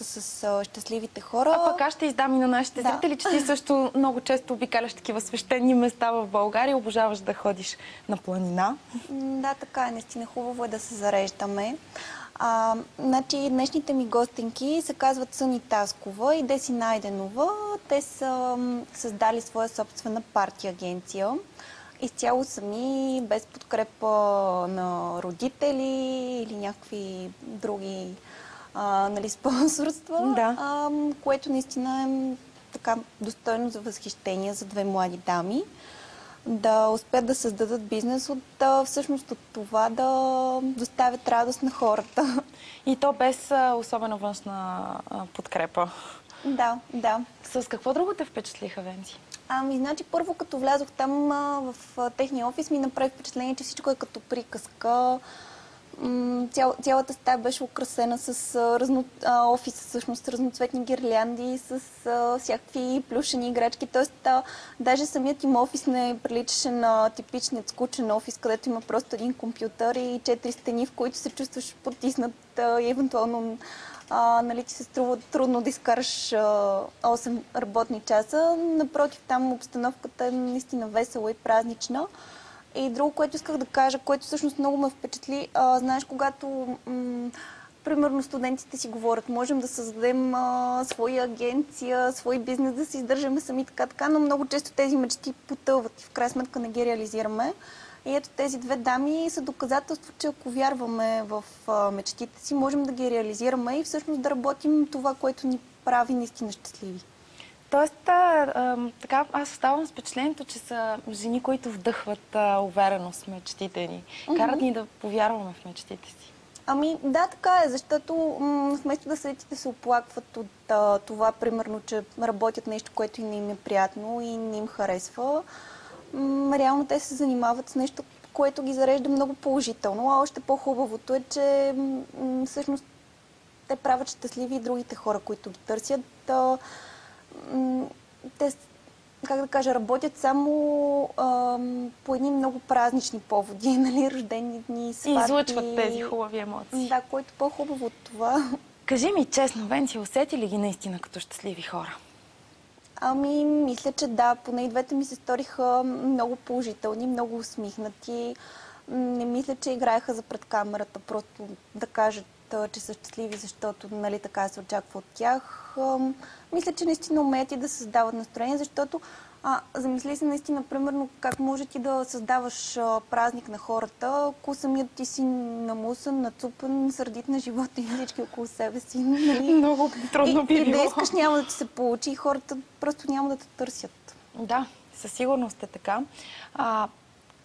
С щастливите хора. А пък аз ще издам и на нашите зрители, че ти също много често обикаляш такива свещени места в България. Обожаваш да ходиш на планина. Да, така е. Наистина хубаво е да се зареждаме. Значи, днешните ми гостенки се казват Съни Таскова и Деси Найденова. Те са създали своя собствена парти агенция. Изцяло сами, без подкрепа на родители или някакви други спонсорства, което наистина е така достойно за възхищение за две млади дами. Да успят да създадат бизнес всъщност от това да доставят радост на хората. И то без особена външна подкрепа. Да, да. С какво друго те впечатлиха, Венци? Значи първо като влязох там в техния офис ми направи впечатление, че всичко е като приказка. Цялата стая беше украсена с офиса, всъщност разноцветни гирлянди, с всякакви плюшени играчки. Тоест, даже самият им офис не приличаше на типичният скучен офис, където има просто един компютър и 4 стени, в които се чувстваш потиснат и евентуално ти се струва трудно да изкараш 8 работни часа. Напротив, там обстановката е наистина весела и празнична. И друго, което исках да кажа, което всъщност много ме впечатли, знаеш, когато примерно студентите си говорят, можем да създадем своя агенция, свой бизнес, да се издържаме сами така, но много често тези мечти потъват и в крайна сметка не ги реализираме. И ето тези две дами са доказателство, че ако вярваме в мечтите си, можем да ги реализираме и всъщност да работим това, което ни прави наистина щастливи. Тоест, така, аз оставам с впечатлението, че са жени, които вдъхват увереност в мечтите ни. Карат ни да повярваме в мечтите си. Да, така е, защото вместо да седите се оплакват от това, примерно, че работят нещо, което и не им е приятно и не им харесва, реално те се занимават с нещо, което ги зарежда много положително. А още по-хубавото е, че всъщност те правят щастливи и другите хора, които ги търсят. Те, как да кажа, работят само по едни много празнични поводи, нали, рождени дни, сватби. И излъчват тези хубави емоции. Да, което по-хубаво от това. Кажи ми честно, Венци, усети ли ги наистина като щастливи хора? Мисля, че да. Поне и двете ми се сториха много положителни, много усмихнати. Не мисля, че играеха за пред камерата, просто да кажат, че са щастливи, защото нали, така се очаква от тях. Мисля, че наистина умеят и да създават настроение, защото замисли се наистина, примерно, как може ти да създаваш празник на хората, ако самият ти си намусен, нацупен, сърдит на живота и всички около себе си. Нали? Много трудно би било. И да искаш няма да ти се получи и хората просто няма да те търсят. Да, със сигурност е така.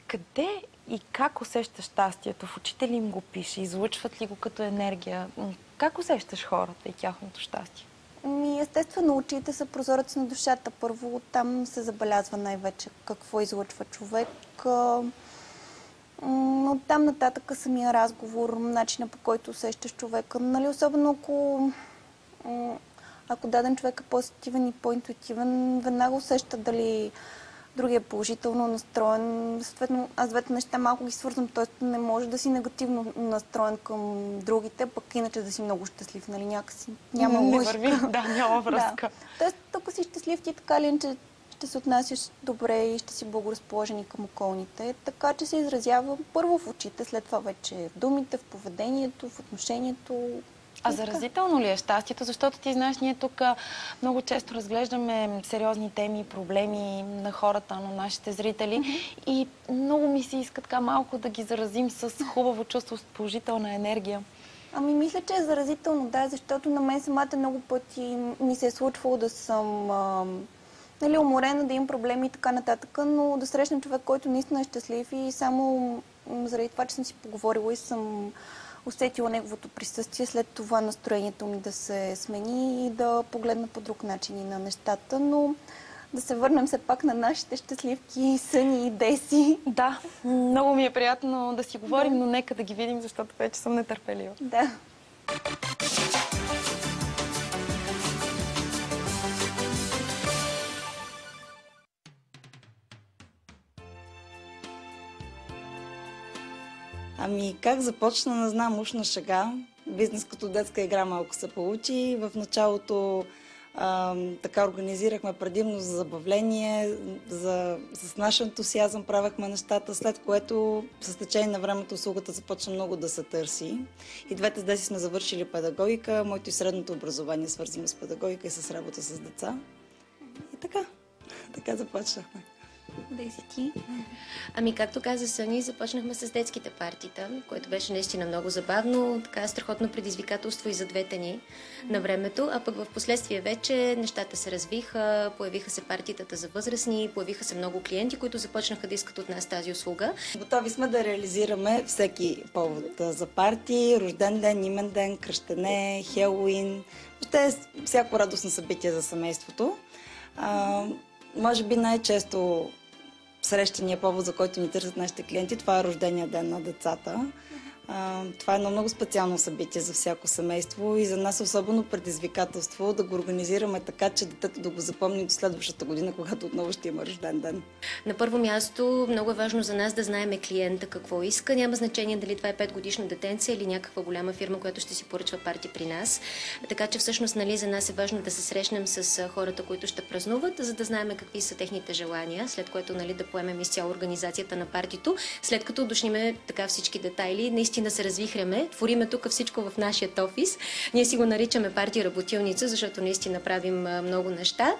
Къде и как усещаш щастието? В очите ли им го пише? Излъчват ли го като енергия? Как усещаш хората и тяхното щастие? Естествено, очите са прозорец на душата. Първо там се забелязва най-вече какво излъчва човек. От там нататък самия разговор, начина по който усещаш човека. Нали, особено ако даден човек е по-сетивен и по-интуитивен, веднага усеща дали другия е положително настроен. Съответно, аз двете неща малко ги свързвам, т.е. не може да си негативно настроен към другите, пък иначе да си много щастлив, нали, някакси няма логика. Не върви, да, няма връзка. Да. Тоест, ако си щастлив, ти така ли, че ще се отнасяш добре и ще си благоразположен и към околните, така че се изразява първо в очите, след това вече в думите, в поведението, в отношението. А заразително ли е щастието? Защото ти знаеш, ние тук много често разглеждаме сериозни теми, проблеми на хората, на нашите зрители и много ми се иска така малко да ги заразим с хубаво чувство, с положителна енергия. Мисля, че е заразително, да, защото на мен самата много пъти ми се е случвало да съм уморена, да имам проблеми и така нататък, но да срещна човек, който наистина е щастлив и само заради това, че съм си поговорила и съм усетила неговото присъствие, след това настроението ми да се смени и да погледна по друг начин и на нещата, но да се върнем все пак на нашите щастливки Съни и Деси. Да, много ми е приятно да си говорим, но нека да ги видим, защото вече съм нетърпелива. Да. Как започна, не знам, уж на шега. бизнес като детска игра малко се получи. В началото така организирахме предимно за забавление, с наш ентусиазъм правахме нещата, след което с течение на времето услугата започна много да се търси. И двете с Деси сме завършили педагогика, моето и средното образование свързано с педагогика и с работа с деца. И така започнахме. Деси ти? Ами, както каза Съни, започнахме с детските партита, което беше наистина много забавно, така страхотно предизвикателство и за двете ни на времето, а пък в последствие вече нещата се развиха, появиха се партитата за възрастни, появиха се много клиенти, които започнаха да искат от нас тази услуга. Готови сме да реализираме всеки повод за парти, рожден ден, имен ден, кръщене, Хелоуин, въобще всяко радостно събитие за семейството. Може би най-често срещания повод, за който ни търсят нашите клиенти, това е рождения ден на децата. Това е едно много специално събитие за всяко семейство и за нас е особено предизвикателство да го организираме така, че детето да го запомни до следващата година, когато отново ще има рожден ден. На първо място, много е важно за нас да знаем клиента какво иска. Няма значение дали това е 5-годишно детенце или някаква голяма фирма, която ще си поръчва парти при нас. Така че всъщност за нас е важно да се срещнем с хората, които ще празнуват, за да знаем какви са техните желания, след което да поемем изцяло организацията на партито, след като уточниме така всички детайли. Наистина се развихряме, твориме тук всичко в нашия офис. Ние си го наричаме парти работилница, защото наистина правим много неща.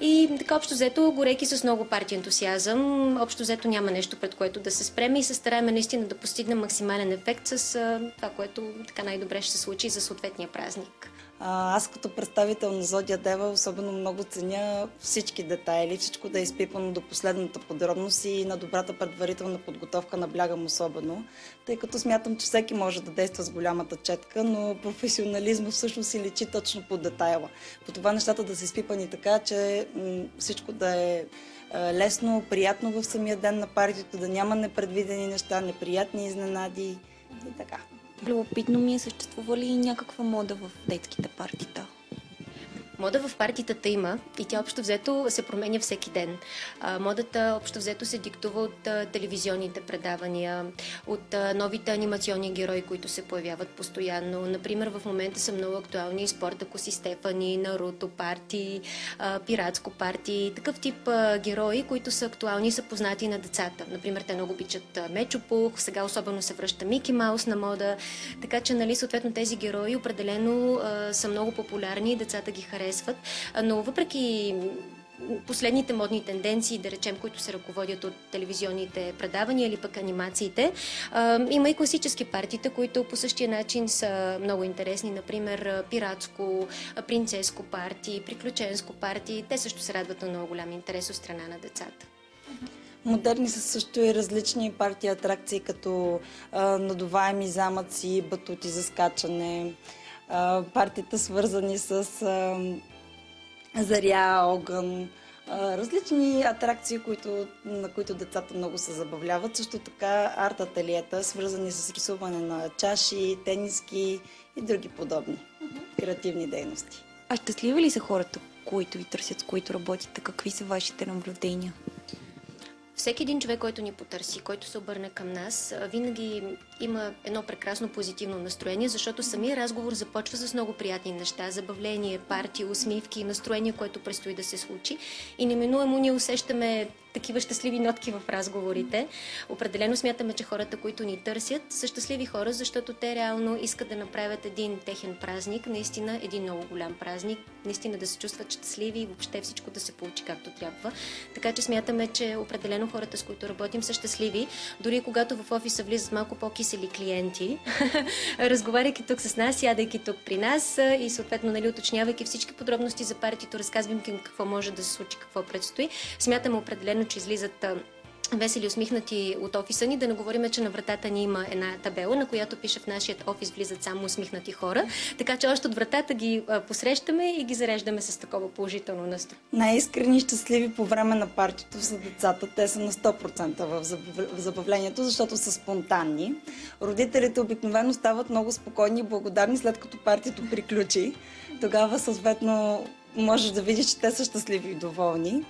И така общо взето, горейки с много парти ентусиазъм, общо взето няма нещо, пред което да се спреме и се стараем наистина да постигнем максимален ефект с това, което така най-добре ще се случи за съответния празник. Аз като представител на Зодия Дева особено много ценя всички детайли, всичко да е изпипано до последната подробност и на добрата предварителна подготовка наблягам особено, тъй като смятам, че всеки може да действа с голямата четка, но професионализма всъщност си личи точно по детайла. По това нещата да са изпипани така, че всичко да е лесно, приятно в самия ден на партито, да няма непредвидени неща, неприятни изненади и така. Любопитно ми е, съществува ли някаква мода в детските партита? Мода в партитата има и тя общо взето се променя всеки ден. Модата общо взето се диктува от телевизионните предавания, от новите анимационни герои, които се появяват постоянно. Например, в момента са много актуални Спартакус и Стефани, Наруто парти, пиратско парти, такъв тип герои, които са актуални и са познати на децата. Например, те много обичат Мечопух, сега особено се връща Мики Маус на мода, така че съответно тези герои определено са много популярни и децата ги харесват. Но въпреки последните модни тенденции, да речем, които се ръководят от телевизионните предавания или пък анимациите, има и класически партита, които по същия начин са много интересни. Например, пиратско, принцеско парти, приключенско парти. Те също се радват на много голям интерес от страна на децата. Модерни са също и различни партии атракции, като надуваеми замъци, батути за скачане, партията свързани с заря, огън, различни атракции, на които децата много се забавляват. Също така арт-ателиета, свързани с рисуване на чаши, тениски и други подобни креативни дейности. А щастливи ли са хората, които ви търсят, с които работите? Какви са вашите наблюдения? Всеки един човек, който ни потърси, който се обърне към нас, винаги има едно прекрасно позитивно настроение, защото самия разговор започва с много приятни неща, забавление, парти, усмивки, настроение, което предстои да се случи. И неминуемо ние усещаме такива щастливи нотки в разговорите. Определено смятаме, че хората, които ни търсят, са щастливи хора, защото те реално искат да направят един техен празник, наистина един много голям празник, наистина да се чувстват щастливи и въобще всичко да се получи както трябва. Така че смятаме, че определено хората, с които работим, са щастливи, дори когато в офиса влизат малко по-кисели клиенти, разговаряйки тук с нас, ядайки тук при нас и съответно уточнявайки всички подробности за партито, разказвайки им какво може да се случи, какво предстои. Смятаме определено, че излизат весели, усмихнати от офиса ни. Да не говорим, че на вратата ни има една табела, на която пише: в нашия офис влизат само усмихнати хора. Така че още от вратата ги посрещаме и ги зареждаме с такова положително настроение. Най-искрени и щастливи по време на партито са децата. Те са на 100% в забавлението, защото са спонтанни. Родителите обикновено стават много спокойни и благодарни, след като партито приключи. Тогава съответно можеш да видиш, че те са щастливи и доволни.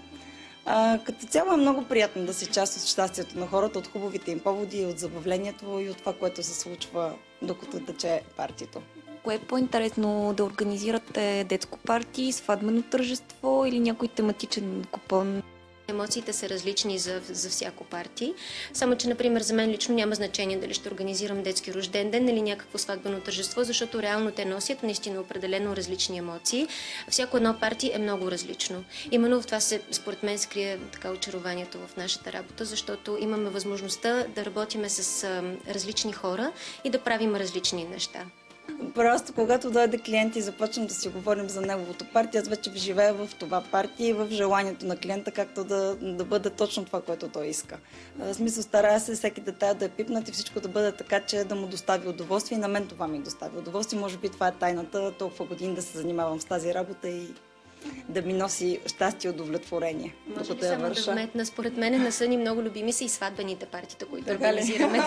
Като цяло е много приятно да си част от щастието на хората, от хубавите им поводи, от забавлението и от това, което се случва докато тече партито. кое е по-интересно да организирате детско парти, сватбено тържество или някой тематичен купон? Емоциите са различни за всяко парти. Само, че, например, за мен лично няма значение дали ще организирам детски рожден ден или някакво сватбено тържество, защото реално те носят наистина определено различни емоции. Всяко едно парти е много различно. Именно в това според мен, скрие така очарованието в нашата работа, защото имаме възможността да работиме с различни хора и да правим различни неща. Просто когато дойде клиент и започнем да си говорим за неговото парти, аз вече живея в това парти и в желанието на клиента, както да бъде точно това, което той иска. В смисъл, старая се всеки детайл да е пипнат и всичко да бъде така, че да му достави удоволствие и на мен това ми достави удоволствие. Може би това е тайната, толкова години да се занимавам с тази работа и да ми носи щастие и удовлетворение. Може би само да вметна, според мен не са ни много любими са и сватбените партита, които така организираме.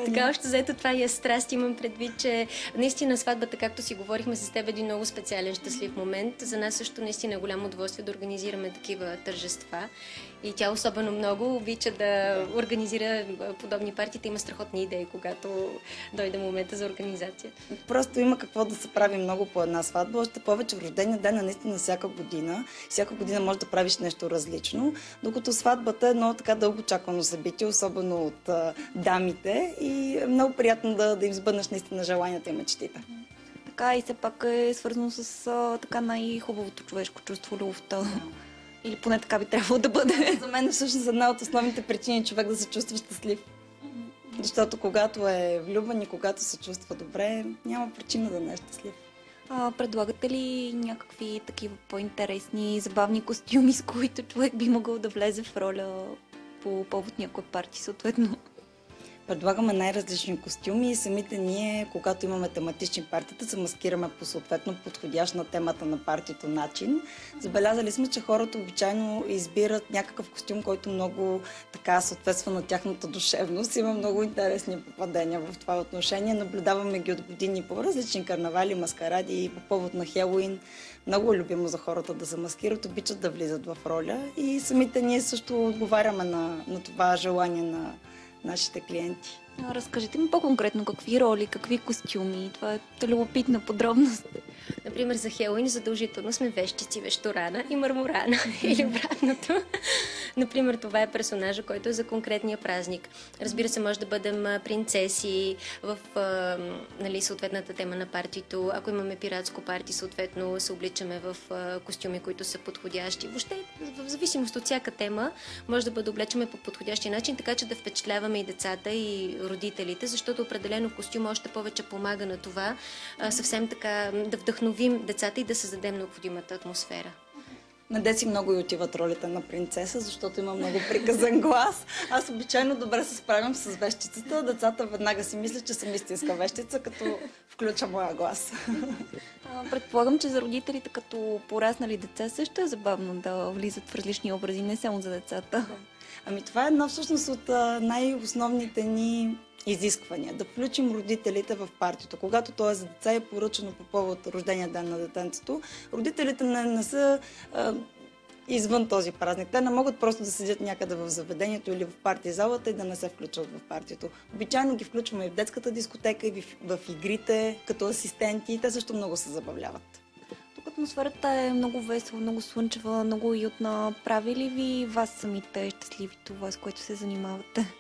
Така още заето това и е страст. Имам предвид, че наистина сватбата, както си говорихме с теб, е един много специален, щастлив момент. За нас също наистина е голямо удоволствие да организираме такива тържества. И тя особено много обича да организира подобни партии. Има страхотни идеи, когато дойде момента за организация. Просто има какво да се прави много по една сватба. Още повече в рождения ден наистина всяка година. Всяка година можеш да правиш нещо различно. Докато сватбата е едно така дълго чакано събитие, особено от дамите. И е много приятно да им сбъднеш наистина желанията и мечтите. Така и все пак е свързано с така най-хубавото човешко чувство, любовта. Или поне така би трябвало да бъде. За мен е всъщност една от основните причини човек да се чувства щастлив. Защото когато е влюбен и когато се чувства добре, няма причина да не е щастлив. Предлагате ли някакви такива по-интересни, забавни костюми, с които човек би могъл да влезе в роля по повод някоя парти, съответно? Предлагаме най-различни костюми и самите ние, когато имаме тематични партита, се маскираме по съответно подходящ на темата на партито начин. Забелязали сме, че хората обичайно избират някакъв костюм, който много така съответства на тяхната душевност. Има много интересни попадения в това отношение. Наблюдаваме ги от години по различни карнавали, маскаради по повод на Хелоуин. Много е любимо за хората да се маскират, обичат да влизат в роля и самите ние също отговаряме на това желание на нашите клиенти. Разкажете ми по-конкретно какви роли, какви костюми. Това е любопитна подробност. Например, за Хелоуин задължително сме вещици, вещорана и марморана или обратното. Например, това е персонажа, който е за конкретния празник. Разбира се, може да бъдем принцеси в съответната тема на партито. Ако имаме пиратско парти, съответно се обличаме в костюми, които са подходящи. Въобще, в зависимост от всяка тема, може да бъде облечеме по подходящия начин, така че да впечатляваме и децата, и родителите, защото определено костюм още повече помага на това съвсем така да вдъхновим децата и да създадем необходимата атмосфера. На Деси много и отиват ролите на принцеса, защото има много приказен глас. Аз обичайно добре се справям с вещицата. Децата веднага си мислят, че съм истинска вещица, като включа моя глас. Предполагам, че за родителите като пораснали деца също е забавно да влизат в различни образи, не само за децата. Ами това е една всъщност от най-основните ни изисквания. Да включим родителите в партито. Когато то е за деца и е поръчано по повод рождения ден на детенцето, родителите не са извън този празник. Те не могат просто да седят някъде в заведението или в парти залата и да не се включват в партито. Обичайно ги включваме и в детската дискотека, и в игрите, като асистенти. Те също много се забавляват. Тук атмосферата е много весела, много слънчева, много уютна. Прави ли ви вас самите щастливи това, с което се занимавате?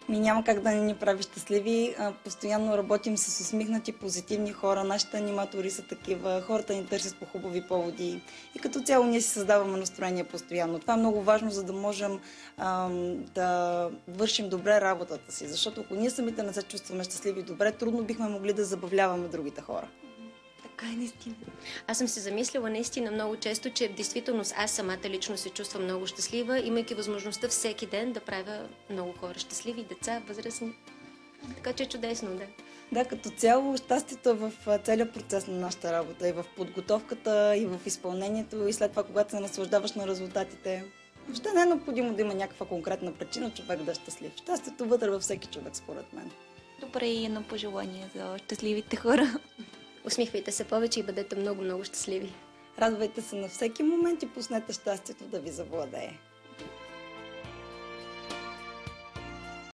Няма как да не ни прави щастливи. Постоянно работим с усмихнати, позитивни хора. Нашите аниматори са такива. Хората ни търсят по хубави поводи. И като цяло ние си създаваме настроение постоянно. Това е много важно, за да можем да вършим добре работата си. Защото ако ние самите не се чувстваме щастливи и добре, трудно бихме могли да забавляваме другите хора. Така е наистина. Аз съм се замислила наистина много често, че в действителност аз самата лично се чувствам много щастлива, имайки възможността всеки ден да правя много хора щастливи, деца, възрастни. Така че е чудесно, да. Да, като цяло щастието е в целият процес на нашата работа. И в подготовката, и в изпълнението, и след това, когато се наслаждаваш на резултатите. Въобще не е необходимо да има някаква конкретна причина човек да е щастлив. Щастието вътре във всеки човек, според мен. Добре, и едно пожелание за щастливите хора. Усмихвайте се повече и бъдете много, много щастливи. Радвайте се на всеки момент и пуснете щастието да ви завладее.